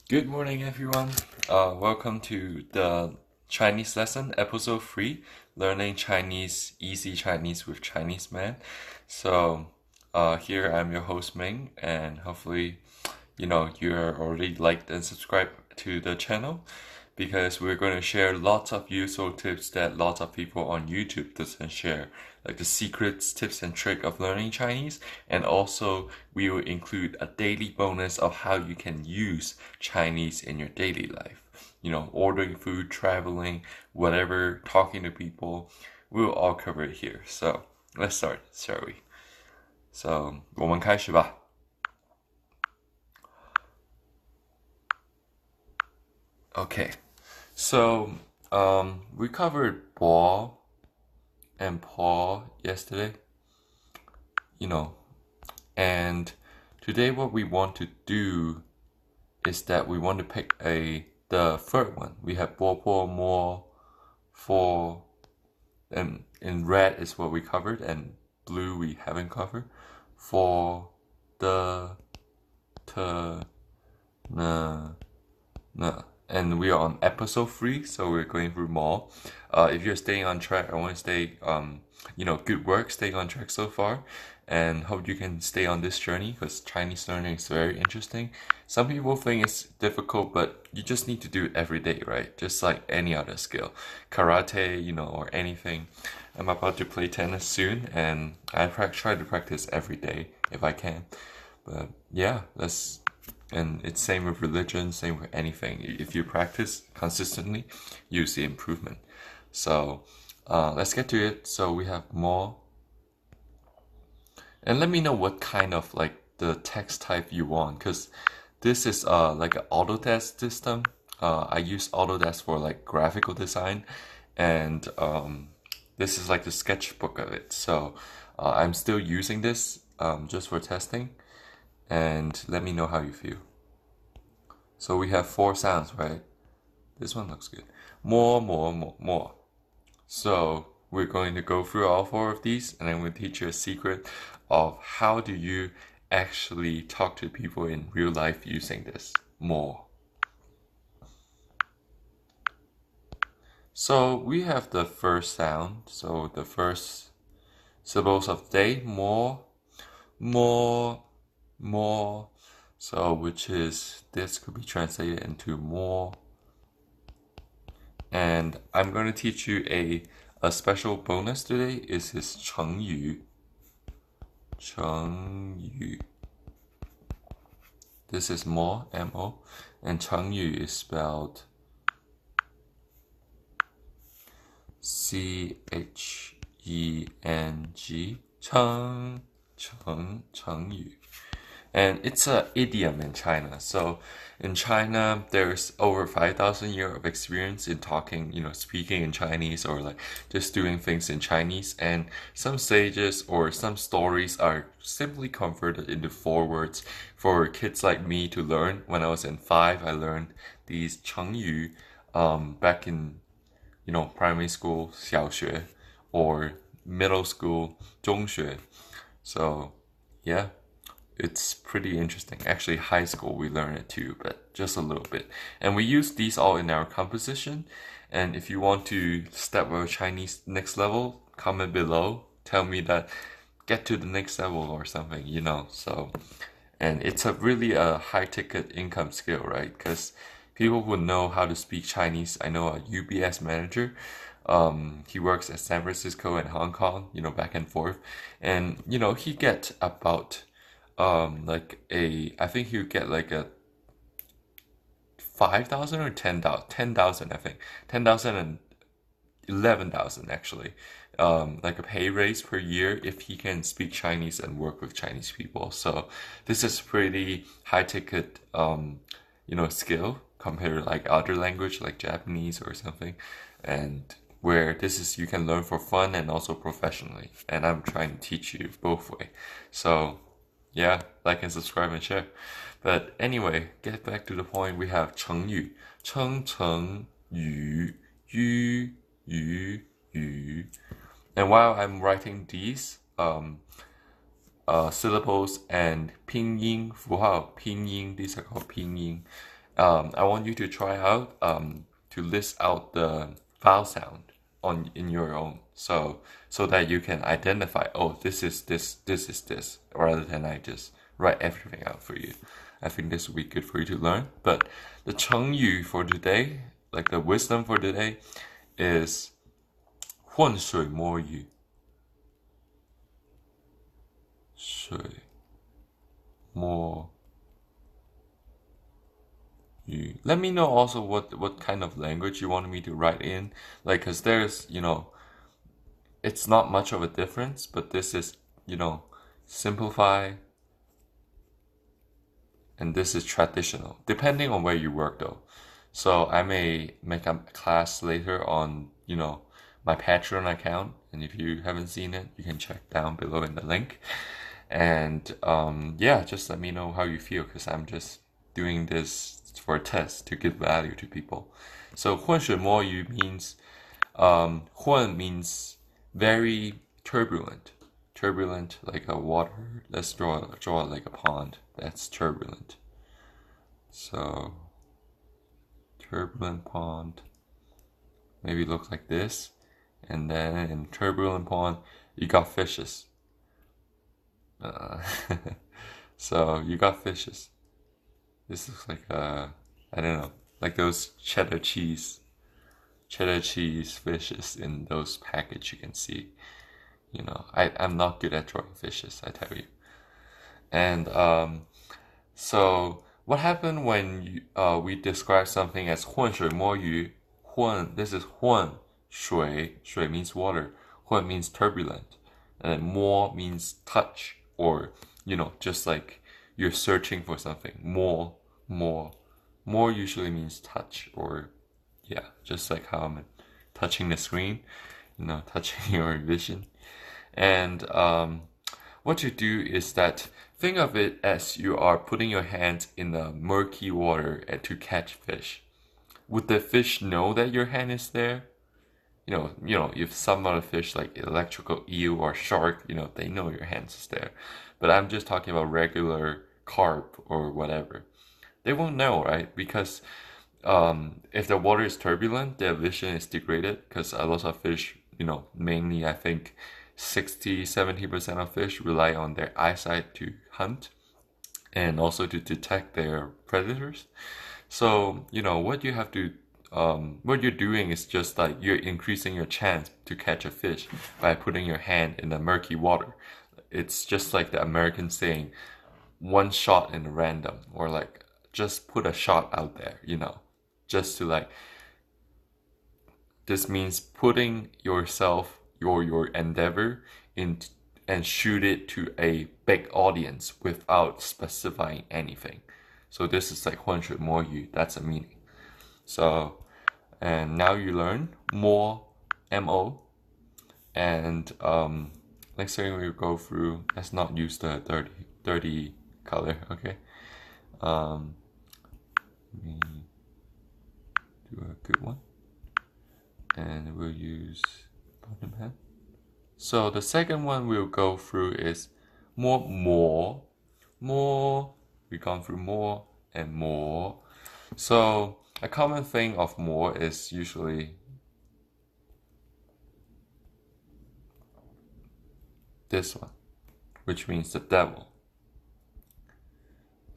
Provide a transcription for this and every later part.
Good morning, everyone. Welcome to the Chinese lesson, episode 3, Learning Chinese, Easy Chinese with Chinese Man. Here I'm your host, Ming, and hopefully, you're already liked and subscribed to the channel because we're going to share lots of useful tips that lots of people on YouTube doesn't share, like the secrets, tips, and trick of learning Chinese. And also, we will include a daily bonus of how you can use Chinese in your daily life. Ordering food, traveling, whatever, talking to people, we'll all cover it here. So let's start, shall we? So 我们开始吧。Okay. We covered ball and paw yesterday, you know, and today what we want to do is that we want to pick the third one. We have ball, paw, more, for, and in red is what we covered, and blue we haven't covered. For, the, to, na, na. And we are on episode 3, so we're going through more. If you're staying on track, I want to stay, good work, staying on track so far, and hope you can stay on this journey because Chinese learning is very interesting. Some people think it's difficult, but you just need to do it every day, right? Just like any other skill, karate, or anything. I'm about to play tennis soon, and I try to practice every day if I can. But yeah, and it's same with religion, same with anything. If you practice consistently, you see improvement. So let's get to it. So we have more. And let me know what kind of like the text type you want, because this is like an Autodesk system. I use Autodesk for like graphical design, and this is like the sketchbook of it. So I'm still using this just for testing, and let me know how you feel. So we have 4 sounds, right? This one looks good. More, more, more, more. So we're going to go through all 4 of these, and I'm going to teach you a secret of how do you actually talk to people in real life using this. More. So we have the first sound. So the first syllables of the day, more, more, more. So which is, this could be translated into more. And I'm going to teach you a special bonus today. Is this 成语. 成语. This is more, M-O, and 成语 is spelled C-H-E-N-G. 成语. And it's an idiom in China. So in China, there's over 5,000 years of experience in talking, speaking in Chinese or like just doing things in Chinese. And some sages or some stories are simply converted into 4 words for kids like me to learn. When I was in 5, I learned these 成语back in, primary school, 小学, or middle school, 中学. So, yeah. It's pretty interesting. Actually, high school we learn it too, but just a little bit. And we use these all in our composition. And if you want to step our Chinese next level, comment below. Tell me that get to the next level or something, So, and it's really a high ticket income skill, right? Because people who know how to speak Chinese, I know a UBS manager. He works at San Francisco and Hong Kong, back and forth. And, he get about I think you get like a 5,000 or 10,000, 10,000, I think, 10,000 and 11,000 actually, like a pay raise per year if he can speak Chinese and work with Chinese people. So this is pretty high ticket, skill compared to like other language like Japanese or something, and where this is you can learn for fun and also professionally. And I'm trying to teach you both way. So yeah, like and subscribe and share. But anyway, get back to the point. We have 成语, 成语, yu. And while I'm writing these syllables and pinyin, 符号, pinyin, these are called pinyin. I want you to try out to list out the vowel sound in your own, so that you can identify, oh, this is this, rather than I just write everything out for you. I think this will be good for you to learn. But the 成语 for today, like the wisdom for today, is 浑水摸鱼。水摸 you. Let me know also what kind of language you want me to write in. Like, cause there's, it's not much of a difference, but this is, simplify, and this is traditional, depending on where you work though. So I may make a class later on, my Patreon account, and if you haven't seen it, you can check down below in the link. And yeah, just let me know how you feel, because I'm just doing this for a test to give value to people. So 浑水摸鱼 means 浑 means very turbulent. Turbulent like a water. Let's draw like a pond. That's turbulent. So turbulent pond maybe look like this. And then in turbulent pond you got fishes. So you got fishes. This looks like I don't know, like those cheddar cheese fishes in those package you can see. I'm not good at drawing fishes, I tell you. And so what happened when we describe something as 浑水摸鱼? 浑, this is 浑, 水 means water, 浑 means turbulent, and 摸 means touch, or just like you're searching for something. More usually means touch, or yeah, just like how I'm touching the screen, touching your vision. And what you do is that, think of it as you are putting your hands in the murky water to catch fish. Would the fish know that your hand is there? If some other fish like electrical eel or shark, they know your hands is there. But I'm just talking about regular carp or whatever. They won't know, right? Because if the water is turbulent, their vision is degraded, because a lot of fish, mainly I think 60-70% of fish rely on their eyesight to hunt and also to detect their predators. So, what you have to what you're doing is just like you're increasing your chance to catch a fish by putting your hand in the murky water. It's just like the American saying, one shot in random, or like just put a shot out there, just to like, this means putting yourself, your endeavor in, and shoot it to a big audience without specifying anything. So this is like 浑水摸鱼, that's a meaning. So, and now you learn more, MO, and next thing we'll go through, let's not use the dirty color, okay? Let me do a good one, and we'll use bottom pen. So the second one we'll go through is more. We've gone through more and more. So a common thing of more is usually this one, which means the devil.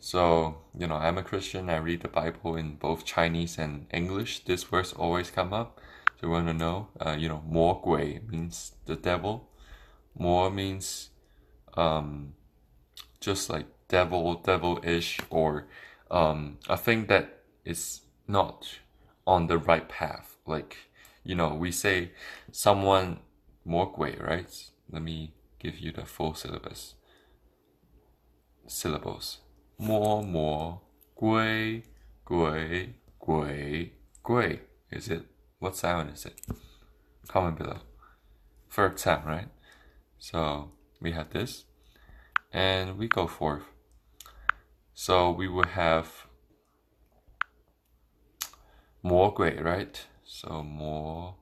So, I'm a Christian, I read the Bible in both Chinese and English. This words always come up. So you want to know, 魔鬼 means the devil. More means just like devilish, or a thing that is not on the right path. Like, we say someone 魔鬼, right? Let me give you the full syllables. 魔鬼鬼. Is it? What sound is it? Comment below. Third sound, right? So we have this, and we go forth. So we will have 魔鬼, right? So 魔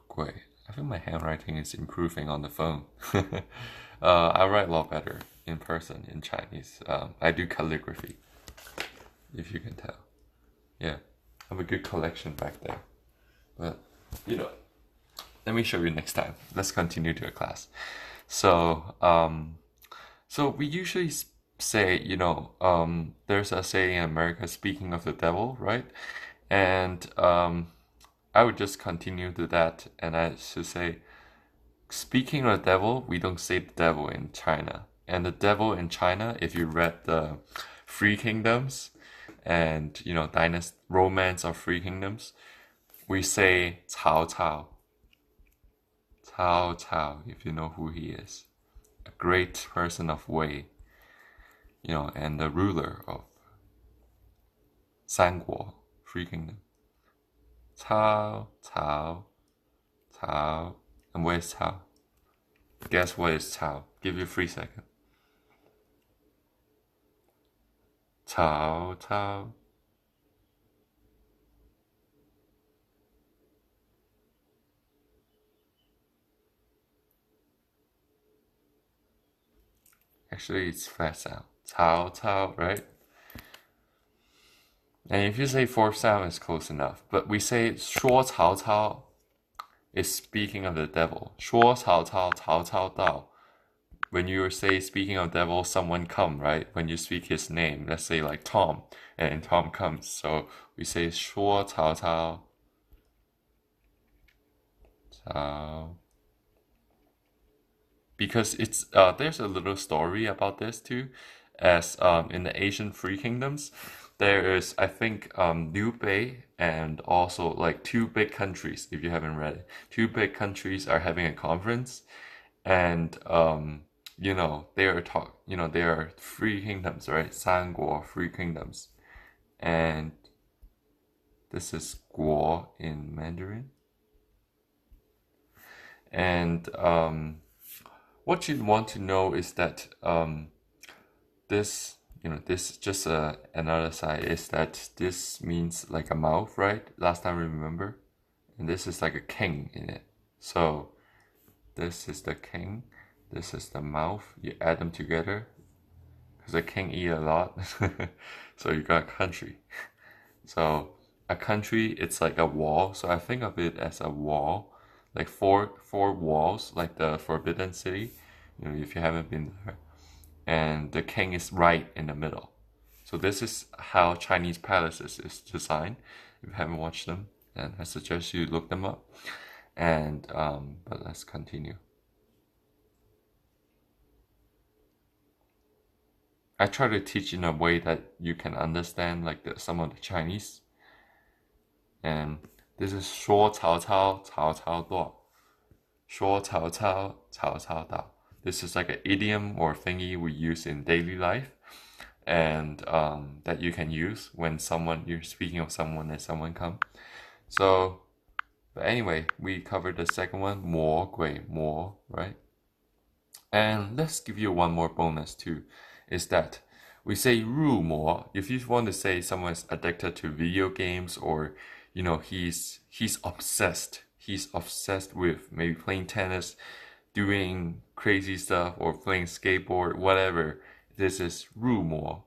鬼. I think my handwriting is improving on the phone. I write a lot better. in person in Chinese. I do calligraphy, if you can tell. Yeah, I have a good collection back there. But, you know, let me show you next time. Let's continue to a class. So, so we usually say, there's a saying in America, speaking of the devil, right? And I would just continue to that, and I should say, speaking of the devil, we don't say the devil in China. And the devil in China, if you read the Three Kingdoms and dynasty romance of Three Kingdoms, we say Cao Cao. Cao Cao, if you know who he is. A great person of Wei, and the ruler of Sanguo, Three Kingdoms. Cao, Cao, Cao. And where's Cao? Guess what is Cao? Give you 3 seconds. Cao, Cao. Actually, it's fast sound. Cao, Cao, right? And if you say fourth sound, it's close enough. But we say 说 Cao Cao is speaking of the devil. 说 Cao Cao, Cao Cao Dao. When you say speaking of devil, someone come, right? When you speak his name, let's say like Tom, and Tom comes. So we say 说 Cao Cao, Cao. Because it's there's a little story about this too, as in the Asian Three Kingdoms, there is I think Liu Bei and also like two big countries. If you haven't read it, two big countries are having a conference, and they are they are three kingdoms, right? Sanguo, three kingdoms, and this is Guo in Mandarin, and what you want to know is that this this just another side is that this means like a mouth, right? Last time remember, and this is like a king in it. So this is the king, this is the mouth. You add them together because a king eat a lot, so you got a country. So a country, it's like a wall. So I think of it as a wall, like four walls, like the Forbidden City. If you haven't been there, and the king is right in the middle. So this is how Chinese palaces is designed. If you haven't watched them, then I suggest you look them up. And but let's continue. I try to teach in a way that you can understand like some of the Chinese. And this is 说 Cao Cao, Cao Cao Duo. 说 Cao Cao, Cao Cao Dao. This is like an idiom or thingy we use in daily life, and that you can use when you're speaking of someone and someone come. So, but anyway, we covered the second one, 魔鬼, more, right? And let's give you one more bonus too, is that we say 入魔. If you want to say someone's addicted to video games, or he's obsessed. He's obsessed with maybe playing tennis, doing crazy stuff, or playing skateboard, whatever. This is 入魔.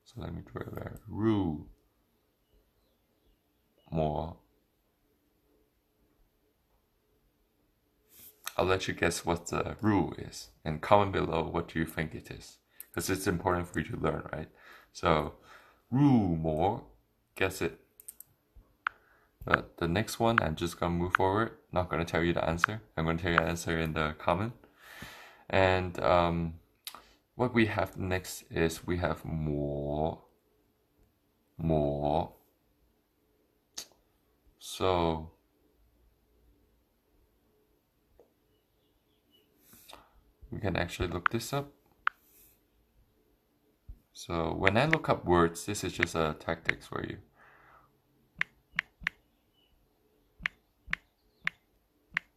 So let me draw it there. 入魔. I'll let you guess what the rule is, and comment below what do you think it is, because it's important for you to learn, right? So, 入魔, guess it. But the next one, I'm just gonna move forward. Not gonna tell you the answer. I'm gonna tell you the answer in the comment. And what we have next is we have more. So we can actually look this up. So when I look up words, this is just a tactics for you.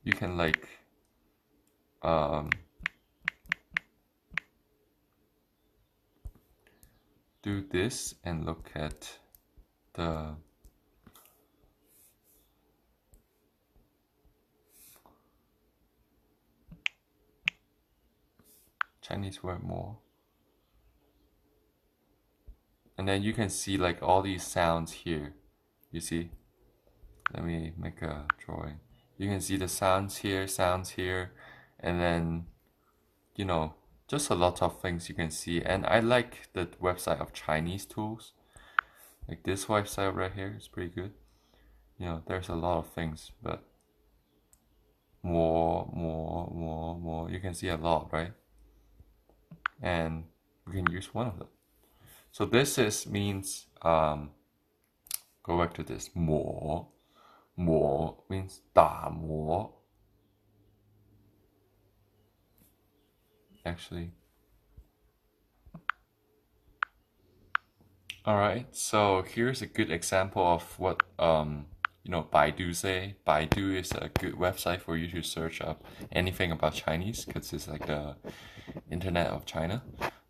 You can like do this and look at the Chinese word more. And then you can see like all these sounds here. You see? Let me make a drawing. You can see the sounds here, and then, you know, just a lot of things you can see. And I like the website of Chinese tools. Like this website right here is pretty good. You know, there's a lot of things, but more. You can see a lot, right? And we can use one of them. So this means go back to this. 磨 means 打磨. Actually. Alright, so here's a good example of what Baidu say. Baidu is a good website for you to search up anything about Chinese because it's like the internet of China.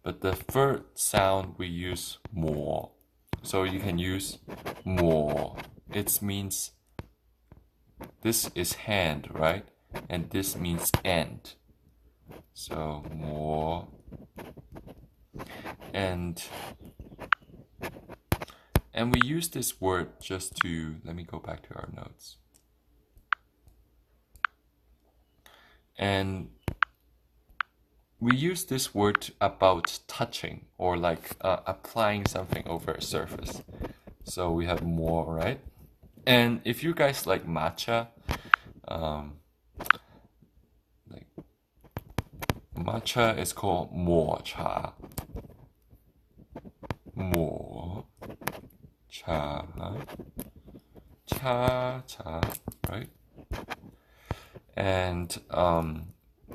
But the third sound we use more. So you can use more. It means this is hand, right? And this means end. So more. And we use this word just to, let me go back to our notes. And we use this word about touching or like applying something over a surface. So we have more, right? And if you guys like matcha, like matcha is called 抹茶. 抹茶, cha, right? And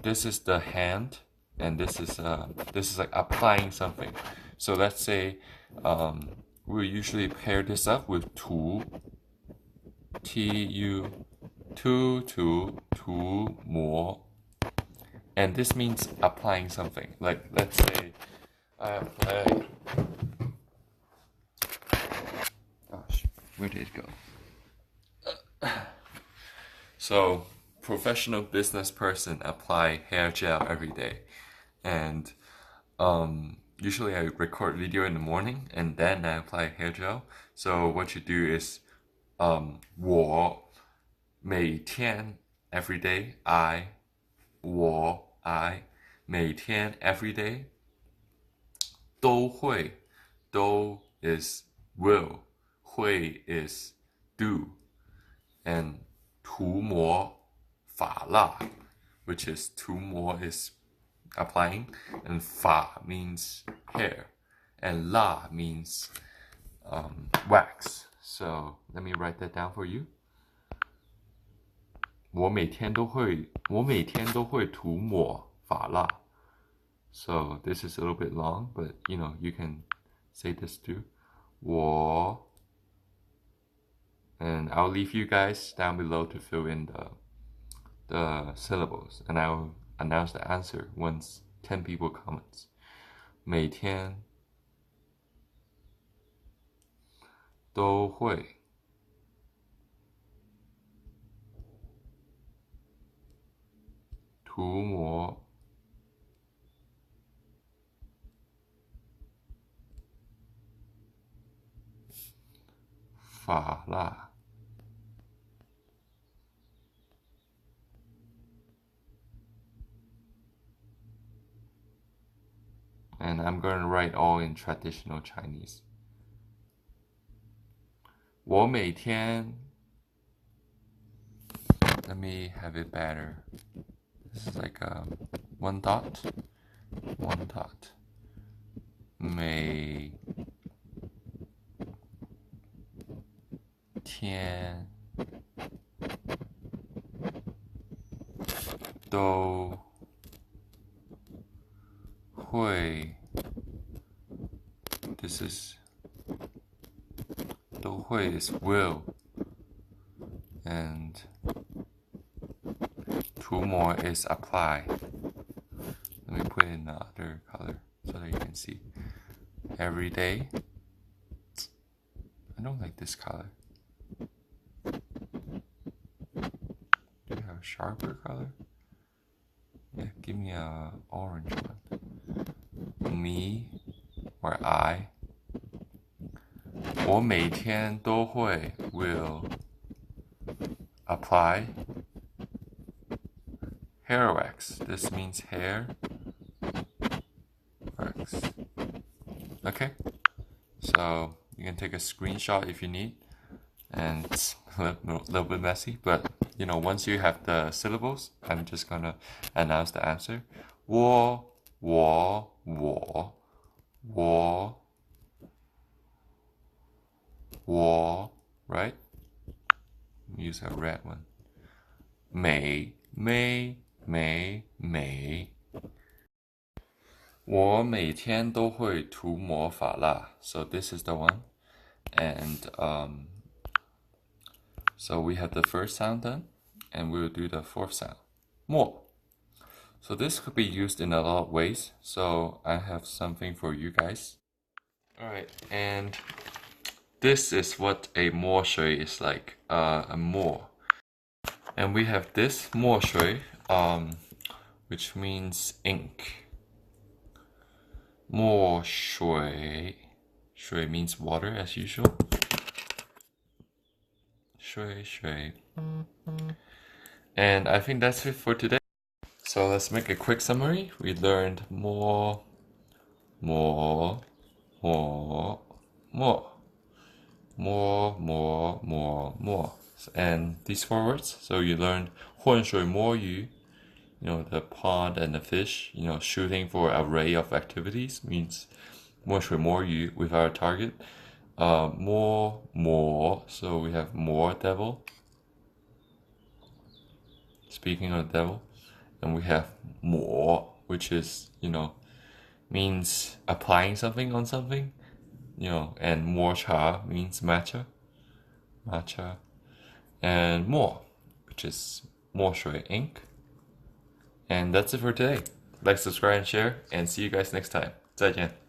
this is the hand, and this is like applying something. So let's say we usually pair this up with 涂, tu, 涂抹, and this means applying something. Like let's say I apply. Gosh, where did it go? So, professional business person apply hair gel every day, and usually I record video in the morning and then I apply hair gel. So what you do is, 我每天 every day I 每天 every day 都会 do is will, 会 is do, and 涂抹发蜡 which is 涂抹 is applying, and 发 means hair, and 蜡 means wax. So let me write that down for you. 我每天都会涂抹发蜡. So this is a little bit long, but you can say this too. 我 and I'll leave you guys down below to fill in the syllables, and I'll announce the answer once 10 people comments. 每天都会涂抹发蜡. And I'm going to write all in traditional Chinese. 我每天 Let me have it better. This is like one dot. 每天都会 This is 都会 is will, and 涂抹 is apply. Let me put in the other color so that you can see. Every day. I don't like this color. Do you have a sharper color? Yeah, give me a orange one. me or I. 我每天都会 will apply hair wax. This means hair wax. Okay, so you can take a screenshot if you need, and it's a little bit messy, but you know, once you have the syllables, I'm just gonna announce the answer. 我 right? Use a red one. 美我每天都会涂抹发蜡 So this is the one. And so we have the first sound done, and we'll do the fourth sound. 墨 So this could be used in a lot of ways. So I have something for you guys. Alright, and this is what a 墨水 is like, a 墨. And we have this 墨水, which means ink. 墨水 shui means water as usual. 水 And I think that's it for today. So let's make a quick summary. We learned more. And these 4 words. So you learned 浑水摸鱼, you know, the pond and the fish, you know, shooting for an array of activities means 摸水摸鱼 with our target. More, so we have more devil. Speaking of the devil. And we have more, which is, you know, means applying something on something, you know, and more cha means matcha. And more, which is more shui ink. And that's it for today. Like, subscribe, and share, and see you guys next time. 再见.